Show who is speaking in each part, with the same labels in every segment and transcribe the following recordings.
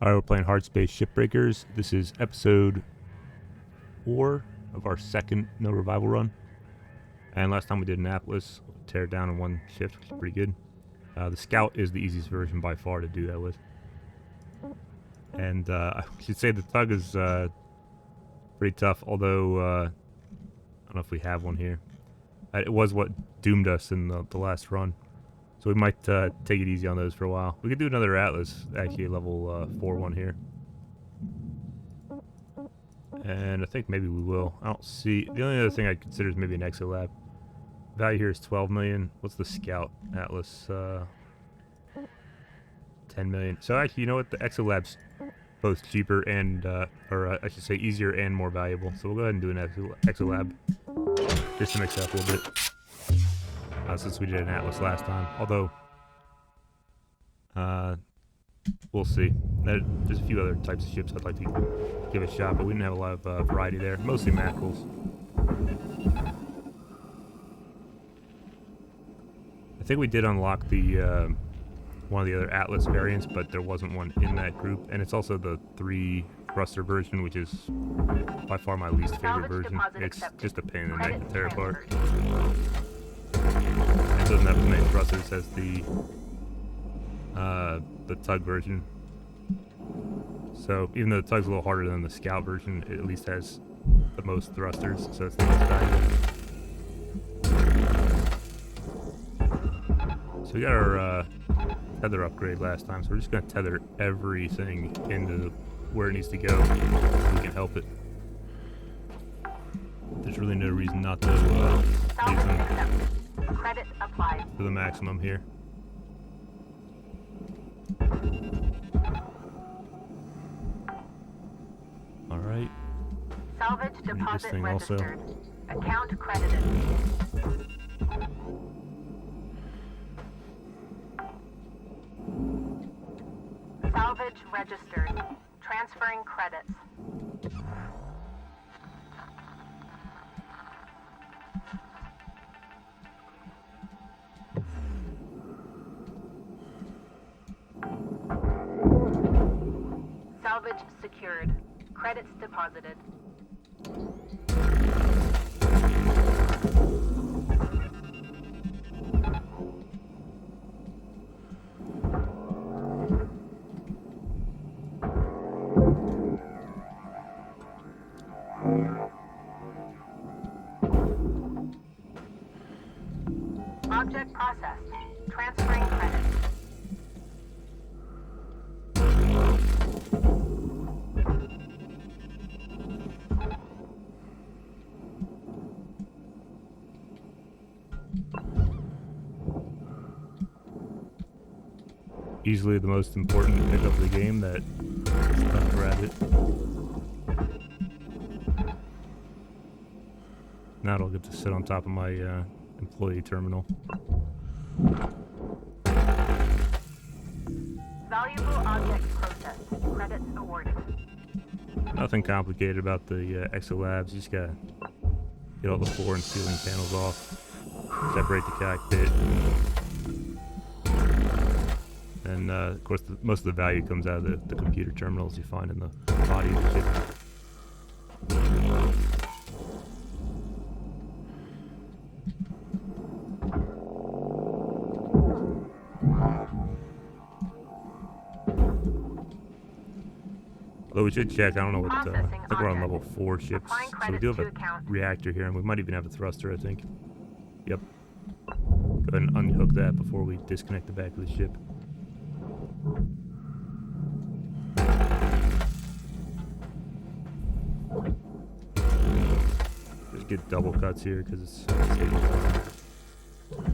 Speaker 1: Alright, we're playing Hardspace Shipbreakers. This is episode 4 of our second no revival run. And last time we did Annapolis, tear it down in one shift, which is pretty good. The Scout is the easiest version by far to do that with. And I should say the Tug is pretty tough, although I don't know if we have one here. It was what doomed us in the last run. So we might take it easy on those for a while. We could do another Atlas, actually a level 4 one here. And I think maybe we will. I don't see... The only other thing I'd consider is maybe an Exolab. Value here is 12 million. What's the Scout Atlas? 10 million. So actually, you know what? The Exolab's both cheaper and, or I should say easier and more valuable. So we'll go ahead and do an Exolab. Just to mix it up a little bit. Since we did an Atlas last time. Although, we'll see. There's a few other types of ships I'd like to give a shot, but we didn't have a lot of variety there. Mostly mackerels. I think we did unlock the one of the other Atlas variants, but there wasn't one in that group. And it's also the 3 thruster version, which is by far my least favorite version. It's just a pain in the neck to tear apart. It doesn't have as many thrusters as the Tug version. So even though the Tug's a little harder than the Scout version, it at least has the most thrusters, so it's the most valuable. So we got our tether upgrade last time, so we're just going to tether everything into where it needs to go if we can help it. There's really no reason not to leave them
Speaker 2: Credit applied
Speaker 1: to the maximum here. Alright.
Speaker 2: Salvage
Speaker 1: This
Speaker 2: deposit
Speaker 1: thing also.
Speaker 2: registered. Account credited. Salvage registered. Transferring credits. Salvage secured. Credits deposited. Object processed. Transferring credits.
Speaker 1: Easily the most important pickup of the game that is tough to grab it. Now it'll get to sit on top of my employee terminal.
Speaker 2: Valuable object processed. Credits awarded.
Speaker 1: Nothing complicated about the Exolabs. You just gotta get all the floor and ceiling panels off, separate the cockpit, and of course most of the value comes out of the computer terminals you find in the body of the ship. Although we should check, I don't know what, I think we're on level 4 ships, so we do have a reactor here, and we might even have a thruster, I think. Yep. Go ahead and unhook that before we disconnect the back of the ship. Just get double cuts here, because it's saving time.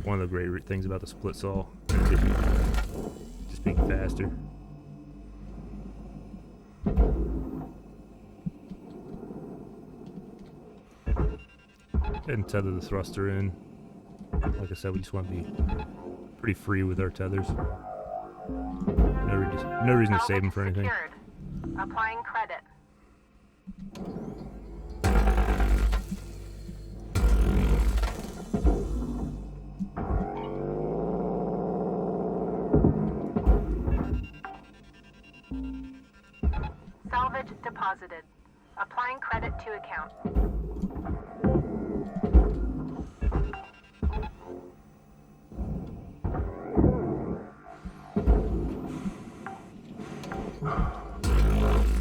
Speaker 1: One of the great things about the split saw, in addition to just being faster. And tether the thruster in. Like I said, we just want to be pretty free with our tethers. No reason to save them for anything.
Speaker 2: Secured. Applying credit. Salvage deposited. Applying credit to account.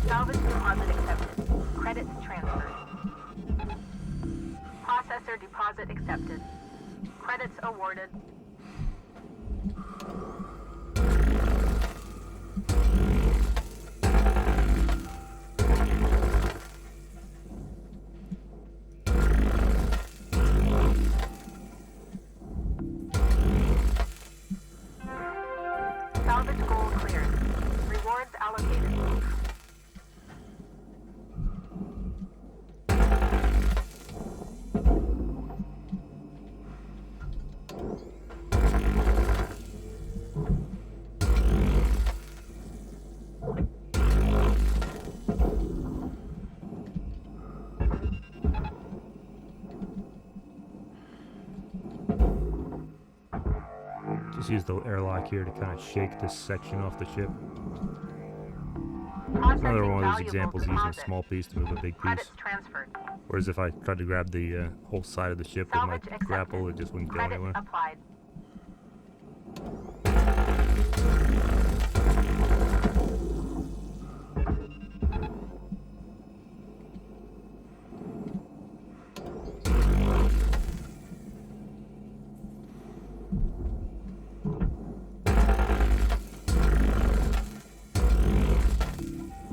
Speaker 2: Salvage deposit accepted. Credits transferred. Processor deposit accepted. Credits awarded. Salvage goal cleared. Rewards allocated.
Speaker 1: Just use the airlock here to kind of shake this section off the ship. Another one of those examples using a small piece to move a big piece.
Speaker 2: Credits transferred.
Speaker 1: Whereas if I tried to grab the whole side of the ship with my
Speaker 2: Salvage accepted.
Speaker 1: grapple, it just wouldn't go
Speaker 2: Credits
Speaker 1: anywhere.
Speaker 2: applied.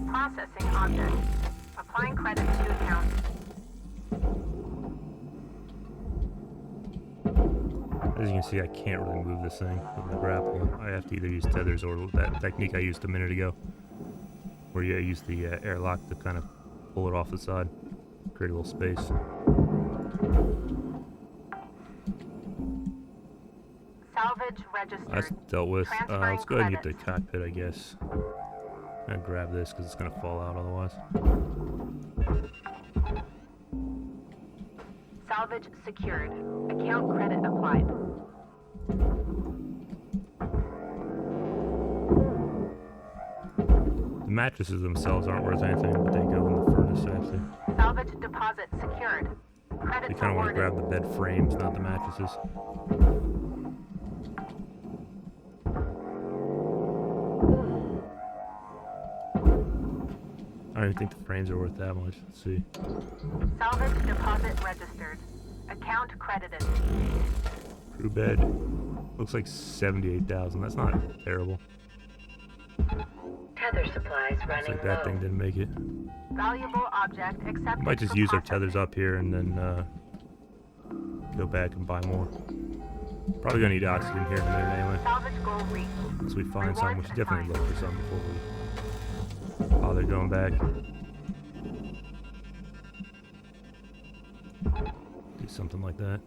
Speaker 2: Processing object. Applying credit to account.
Speaker 1: As you can see, I can't really move this thing with the grapple. I have to either use tethers or that technique I used a minute ago, where you use the airlock to kind of pull it off the side, create a little space.
Speaker 2: Salvage registered.
Speaker 1: That's dealt with.
Speaker 2: Transferring
Speaker 1: Let's go ahead and get the
Speaker 2: credits.
Speaker 1: cockpit, I guess. I'm gonna grab this because it's gonna fall out otherwise.
Speaker 2: Salvage secured. Account credit applied.
Speaker 1: The mattresses themselves aren't worth anything, but they go in the furnace actually.
Speaker 2: Salvage deposit secured.
Speaker 1: You
Speaker 2: Credits
Speaker 1: kind of want to
Speaker 2: awarded.
Speaker 1: grab the bed frames, not the mattresses. I don't even think the frames are worth that much. Let's see.
Speaker 2: Salvage deposit registered. Account credited.
Speaker 1: Crew bed. Looks like 78,000. That's not terrible.
Speaker 3: Tether supplies
Speaker 1: Looks
Speaker 3: running
Speaker 1: like that
Speaker 3: low.
Speaker 1: thing didn't make it.
Speaker 2: Valuable object accepted.
Speaker 1: Might just
Speaker 2: for
Speaker 1: use our
Speaker 2: processing.
Speaker 1: tethers up here and then go back and buy more. Probably gonna need oxygen here in a minute anyway.
Speaker 2: Salvage goal reached.
Speaker 1: Once we find some, we should definitely
Speaker 2: Rewards
Speaker 1: look for some before we bother going back. Do something like that.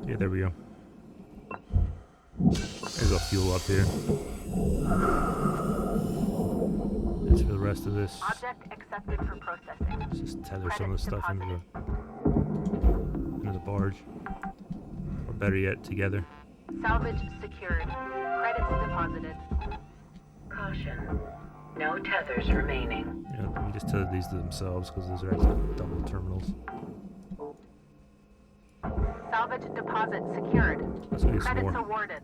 Speaker 1: Yeah, there we go. There's a fuel up here. As for the rest of this,
Speaker 2: Object accepted for processing.
Speaker 1: let's just tether some of
Speaker 2: Credits
Speaker 1: the stuff into
Speaker 2: deposited.
Speaker 1: the barge. Or better yet, together.
Speaker 2: Salvage secured. Credits deposited.
Speaker 3: Caution. No tethers remaining.
Speaker 1: You know, we just tether these to themselves because those are actually double terminals.
Speaker 2: Salvage deposit secured.
Speaker 1: Let's get some
Speaker 2: Credits
Speaker 1: more.
Speaker 2: awarded.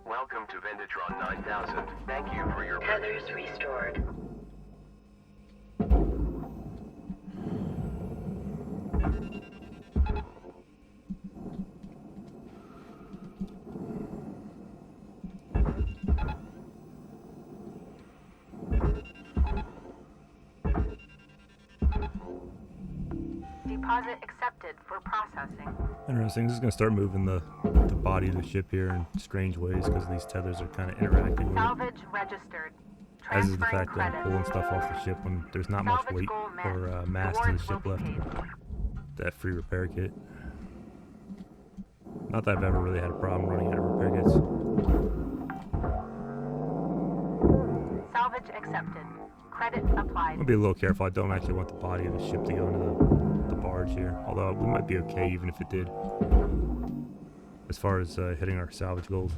Speaker 4: Welcome to Venditron 9000. Thank you for your
Speaker 3: Tethers restored.
Speaker 2: Deposit accepted for processing.
Speaker 1: Interesting. This is going to start moving the body of the ship here in strange ways because these tethers are kind of interacting with it.
Speaker 2: Salvage registered.
Speaker 1: As is the
Speaker 2: Transferring
Speaker 1: fact that I'm
Speaker 2: credits.
Speaker 1: pulling stuff off the ship when there's not much
Speaker 2: Salvage
Speaker 1: weight
Speaker 2: goal met.
Speaker 1: or mass to the
Speaker 2: Rewards will
Speaker 1: ship
Speaker 2: be
Speaker 1: left.
Speaker 2: paid.
Speaker 1: That free repair kit. Not that I've ever really had a problem running out of repair kits.
Speaker 2: Salvage accepted. Credits applied.
Speaker 1: I'll be a little careful. I don't actually want the body of the ship to go into the barge here. Although we might be okay even if it did. As far as hitting our salvage goals.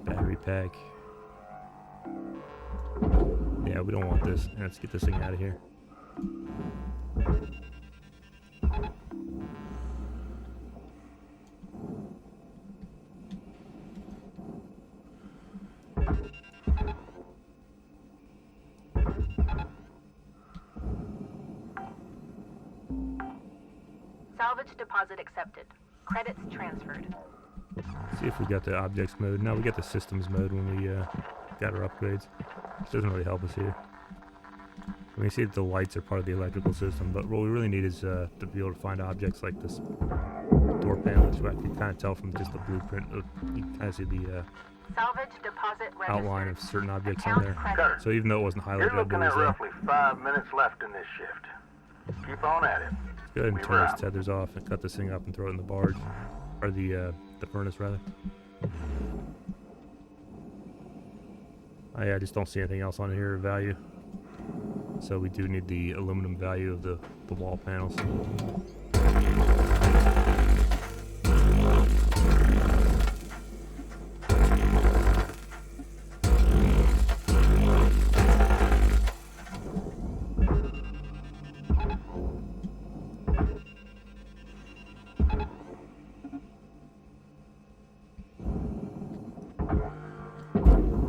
Speaker 1: Battery pack. Yeah, we don't want this. Let's get this thing out of here.
Speaker 2: Salvage deposit accepted. Credits transferred.
Speaker 1: See if we got the objects mode. No, we got the systems mode when we got our upgrades. Which doesn't really help us here. We see that the lights are part of the electrical system, but what we really need is to be able to find objects like this door panel, which I can kind of tell from just the blueprint. You can kind of see the
Speaker 2: Salvage deposit registered.
Speaker 1: outline of certain objects on
Speaker 2: Account
Speaker 1: there.
Speaker 2: credit.
Speaker 1: So even though it wasn't highlighted,
Speaker 5: You're looking at
Speaker 1: it was,
Speaker 5: roughly 5 minutes left in this shift. Keep on at it.
Speaker 1: let's go ahead and
Speaker 5: We
Speaker 1: turn
Speaker 5: wrap.
Speaker 1: those tethers off and cut this thing up and throw it in the barge. Or the furnace, rather. I just don't see anything else on here of value. So we do need the aluminum value of the wall panels.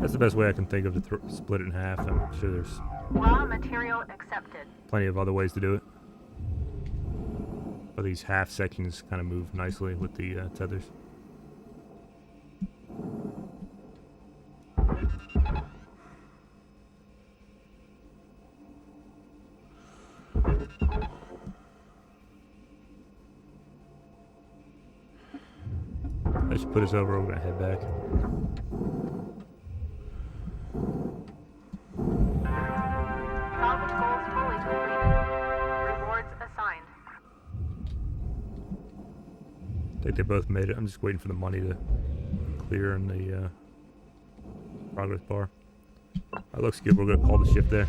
Speaker 1: That's the best way I can think of to split it in half. I'm sure there's
Speaker 2: Raw material accepted.
Speaker 1: plenty of other ways to do it. But these half sections kind of move nicely with the tethers. That should put us over. We're gonna head back.
Speaker 2: Salvage goals fully completed. Rewards assigned.
Speaker 1: I think they both made it. I'm just waiting for the money to clear in the progress bar. That looks good. We're gonna call the ship there.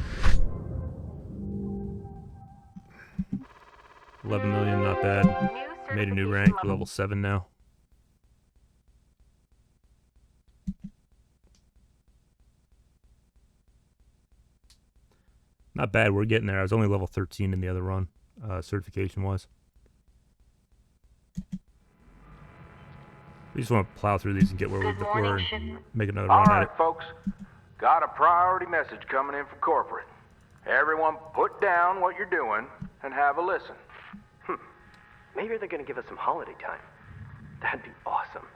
Speaker 1: 11 million, not bad.
Speaker 2: New
Speaker 1: Made a new
Speaker 2: certification
Speaker 1: rank. We're
Speaker 2: level.
Speaker 1: level 7 now. Not bad. We're getting there. I was only level 13 in the other run, certification wise. We just want to plow through these and get where we were and make another
Speaker 5: All
Speaker 1: run at
Speaker 5: right,
Speaker 1: it.
Speaker 5: folks. Got a priority message coming in from corporate. Everyone put down what you're doing and have a listen.
Speaker 6: Maybe they're gonna give us some holiday time. That'd be awesome.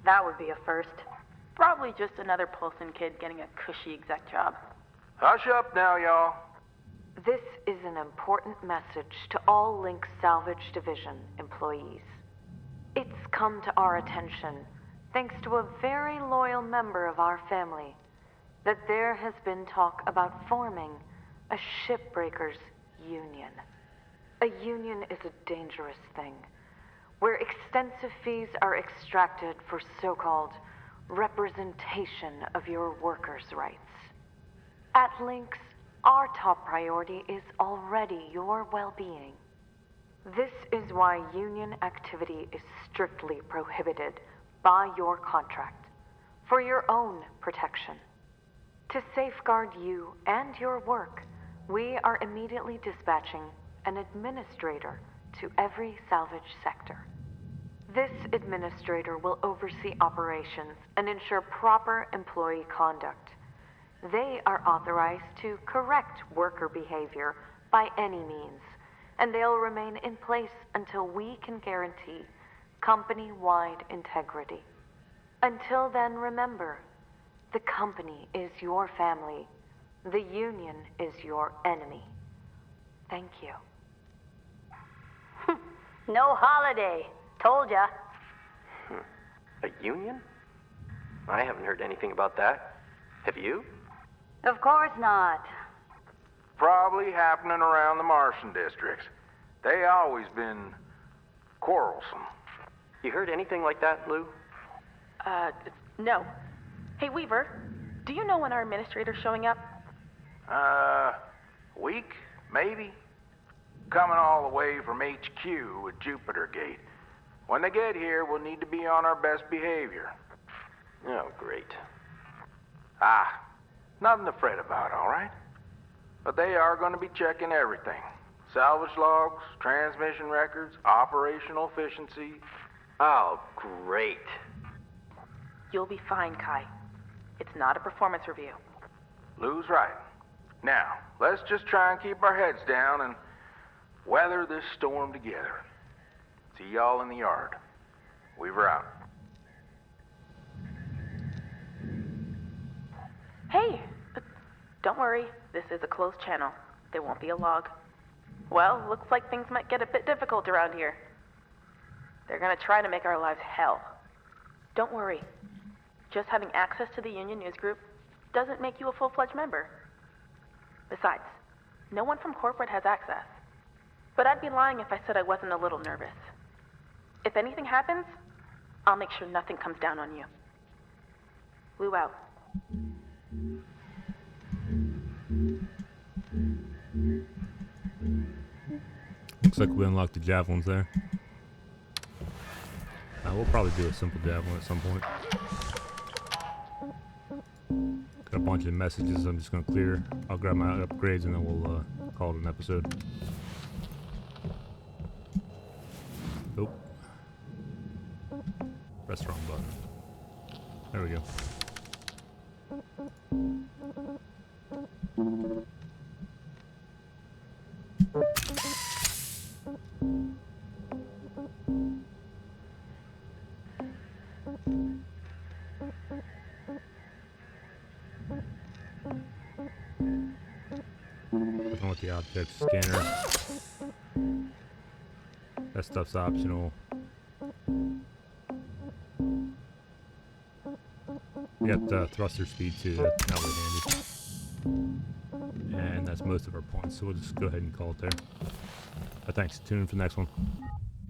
Speaker 7: That would be a first. Probably just another Polson kid getting a cushy exec job.
Speaker 5: Hush up now, y'all.
Speaker 8: This is an important message to all Link Salvage Division employees. It's come to our attention, thanks to a very loyal member of our family, that there has been talk about forming a shipbreakers union. A union is a dangerous thing, where extensive fees are extracted for so-called representation of your workers' rights. At Lynx, our top priority is already your well-being. This is why union activity is strictly prohibited by your contract, for your own protection. To safeguard you and your work, we are immediately dispatching an administrator to every salvage sector. This administrator will oversee operations and ensure proper employee conduct. They are authorized to correct worker behavior by any means, and they'll remain in place until we can guarantee company-wide integrity. Until then, remember, the company is your family. The union is your enemy. Thank you.
Speaker 7: No holiday. Told ya.
Speaker 6: A union? I haven't heard anything about that. Have you?
Speaker 7: Of course not.
Speaker 5: Probably happening around the Martian districts. They always been quarrelsome.
Speaker 6: You heard anything like that, Lou?
Speaker 7: No. Hey, Weaver, Do you know when our administrator's showing up?
Speaker 5: Week, maybe? Coming all the way from HQ at Jupiter Gate. When they get here, we'll need to be on our best behavior.
Speaker 6: Oh, great.
Speaker 5: Nothing to fret about, all right? But they are going to be checking everything. Salvage logs, transmission records, operational efficiency.
Speaker 6: Oh, great.
Speaker 7: You'll be fine, Kai. It's not a performance review.
Speaker 5: Lou's right. Now, let's just try and keep our heads down and weather this storm together. See y'all in the yard. Weaver out.
Speaker 7: Hey, don't worry. This is a closed channel. There won't be a log. Well, looks like things might get a bit difficult around here. They're gonna try to make our lives hell. Don't worry. Just having access to the Union News Group doesn't make you a full-fledged member. Besides, no one from corporate has access. But I'd be lying if I said I wasn't a little nervous. If anything happens, I'll make sure nothing comes down on you. Lou out.
Speaker 1: Looks like we unlocked the javelins there. We'll probably do a simple javelin at some point. Got a bunch of messages I'm just going to clear. I'll grab my upgrades and then we'll call it an episode. Nope. Press the wrong button. There we go. Nothing with the object scanner. That stuff's optional. We got thruster speed too, that's not really handy. And that's most of our points, so we'll just go ahead and call it there. Thanks, tune in for the next one.